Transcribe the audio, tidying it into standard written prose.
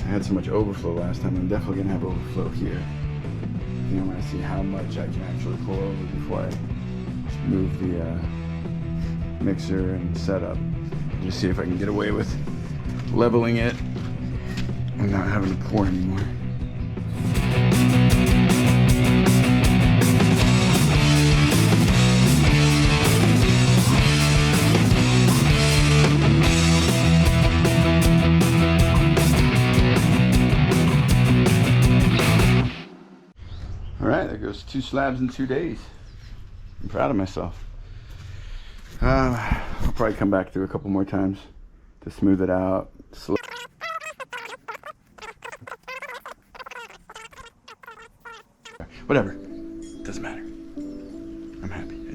I had so much overflow last time. I'm definitely gonna have overflow here. I think I want to see how much I can actually pull over before I move the mixer and setup. Just see if I can get away with leveling it and not having to pour anymore. All right, there goes 2 slabs in 2 days. I'm proud of myself. I'll probably come back through a couple more times to smooth it out. Whatever, doesn't matter. I'm happy.